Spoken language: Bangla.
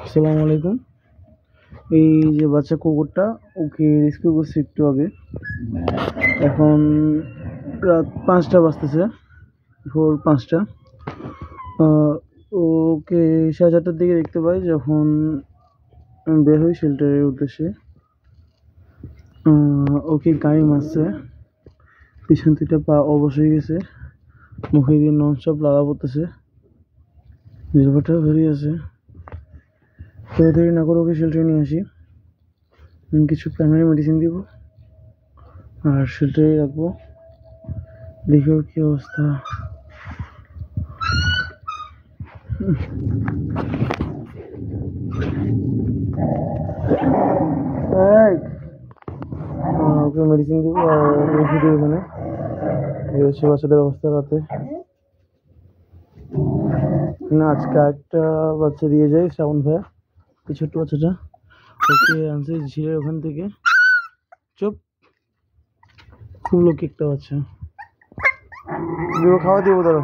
আসসালামু আলাইকুম। এই যে বাচ্চা কুকুরটা, ওকে রেস্কিউ করছি একটু আগে। এখন রাত 5টা বাজতেছে, ভোর 5টা। ওকে 4:30টার দিকে দেখতে পাই যখন বের হই শেল্টারের উদ্দেশ্যে। ওকে গাড়ি মারছে, পিছন থেকে পা অবশ হয়ে গেছে, মুখে দিয়ে ননস্টপ লাগা পড়তেছে, জিহ্বাটা বেরিয়ে আছে। তো দেরি না করে ওকে শেল্টারে নিয়ে আসি, কিছু প্রাইমারি মেডিসিন দিব আর শেল্টারে রাখবো। দেখি ওর কি অবস্থা। ওকে মেডিসিন দিব আর ওষুধ দিব। এখানে এই হচ্ছে বাচ্চাদের অবস্থা রাতে। না, আজকে একটা বাচ্চা দিয়ে যায়, শ্রাবণ ভাইয়া, এই ছোট্ট বাচ্চাটা। ওকে আনছে ঝিলের ওখান থেকে। চুপ, খুব লোক একটা বাচ্চা দিব, খাওয়া দিব। ধরো